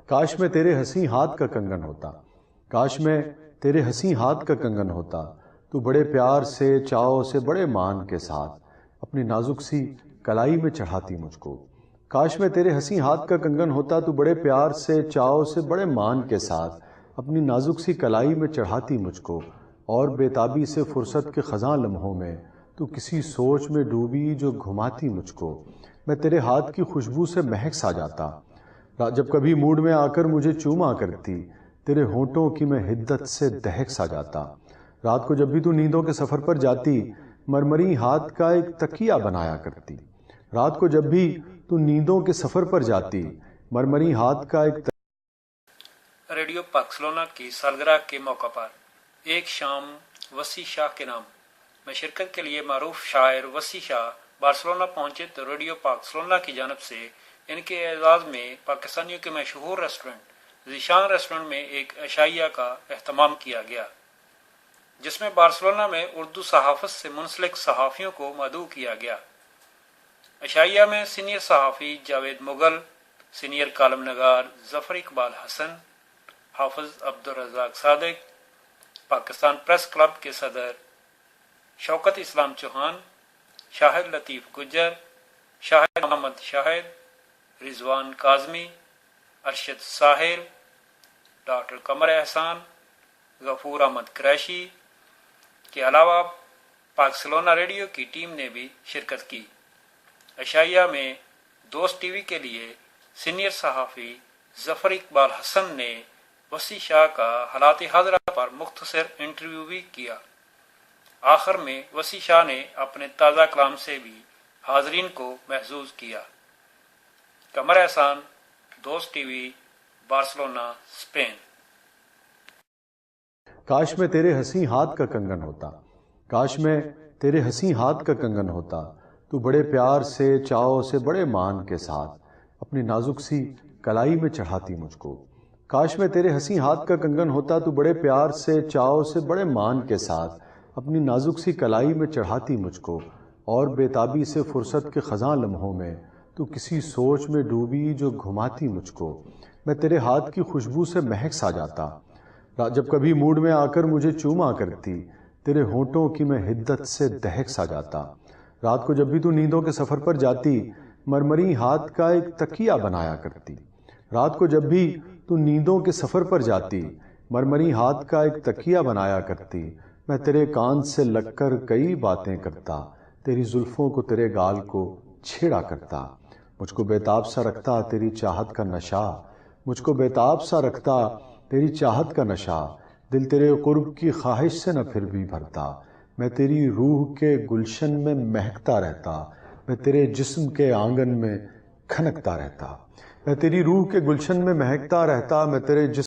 کاش میں تیرے حسین ہاتھ کا کنگن ہوتا، کاش میں تیرے حسین ہاتھ کا کنگن ہوتا، تو بڑے پیار سے چاؤ سے بڑے مان کے ساتھ اپنی نازک سی کلائی میں چڑھاتی مجھ کو۔ کاش میں تیرے حسین ہاتھ کا کنگن ہوتا، تو بڑے پیار سے چاؤ سے بڑے مان کے ساتھ اپنی نازک سی کلائی میں چڑھاتی مجھ کو، اور بے تابی سے فرصت کے خزاں لمحوں میں تو کسی سوچ میں ڈوبی جو گھماتی مجھ کو۔ میں تیرے ہاتھ کی خوشبو سے مہک سا جاتا، جب کبھی موڈ میں آ کر مجھے چوما کرتی، تیرے ہونٹوں کی میں حدت سے دہک سا جاتا۔ رات کو جب بھی تو نیندوں کے سفر پر جاتی، مرمری ہاتھ کا ایک تکیہ بنایا کرتی۔ رات کو جب بھی تو نیندوں کے سفر پر جاتی، مرمری ہاتھ کا ایک ریڈیو بارسلونا کی سالگرہ کے موقع پر ایک شام وسیع شاہ کے نام میں شرکت کے لیے معروف شاعر وسیع شاہ بارسلونا پہنچے تو ریڈیو بارسلونا کی جانب سے ان کے اعزاز میں پاکستانیوں کے مشہور ریسٹورنٹ ذیشان ریسٹورنٹ میں ایک عشائیہ کا اہتمام کیا گیا، جس میں بارسلونا میں اردو صحافت سے منسلک صحافیوں کو مدعو کیا گیا۔ عشائیہ میں سینئر صحافی جاوید مغل، سینئر کالم نگار ظفر اقبال حسن، حافظ عبدالرزاق صادق، پاکستان پریس کلب کے صدر شوکت اسلام چوہان، شاہد لطیف گجر، شاہد محمد شاہد، رضوان کاظمی، ارشد ساحل، ڈاکٹر قمر احسان، غفور احمد قریشی کے علاوہ بارسلونا ریڈیو کی ٹیم نے بھی شرکت کی۔ عشائیہ میں دوست ٹی وی کے لیے سینئر صحافی ظفر اقبال حسن نے وسیع شاہ کا حالات حاضرہ پر مختصر انٹرویو بھی کیا۔ آخر میں وسیع شاہ نے اپنے تازہ کلام سے بھی حاضرین کو محظوظ کیا۔ قمر احسان، دوست ٹی وی، بارسلونا، اسپین۔ کاش میں تیرے حسین ہاتھ کا کنگن ہوتا، کاش میں تیرے حسین ہاتھ کا کنگن ہوتا، تو بڑے پیار سے چاؤ سے بڑے مان کے ساتھ اپنی نازک سی کلائی میں چڑھاتی مجھ کو۔ کاش میں تیرے حسین ہاتھ کا کنگن ہوتا، تو بڑے پیار سے چاؤ سے بڑے مان کے ساتھ اپنی نازک سی کلائی میں چڑھاتی مجھ کو، اور بے تابی سے فرصت کے خزاں لمحوں میں تو کسی سوچ میں ڈوبی جو گھماتی مجھ کو۔ میں تیرے ہاتھ کی خوشبو سے مہک سا جاتا، جب کبھی موڈ میں آ کر مجھے چوما کرتی، تیرے ہونٹوں کی میں حدت سے دہک سا جاتا۔ رات کو جب بھی تو نیندوں کے سفر پر جاتی، مرمری ہاتھ کا ایک تکیہ بنایا کرتی۔ رات کو جب بھی تو نیندوں کے سفر پر جاتی، مرمری ہاتھ کا ایک تکیہ بنایا کرتی۔ میں تیرے کان سے لگ کر کئی باتیں کرتا، تیری زلفوں کو تیرے گال کو چھیڑا کرتا۔ مجھ کو بےتاب سا رکھتا تیری چاہت کا نشہ، مجھ کو بےتاب سا رکھتا تیری چاہت کا نشہ، دل تیرے قرب کی خواہش سے نہ پھر بھی بھرتا۔ میں تیری روح کے گلشن میں مہکتا رہتا، میں تیرے جسم کے آنگن میں کھنکتا رہتا۔ میں تیری روح کے گلشن میں مہکتا رہتا، میں تیرے جسم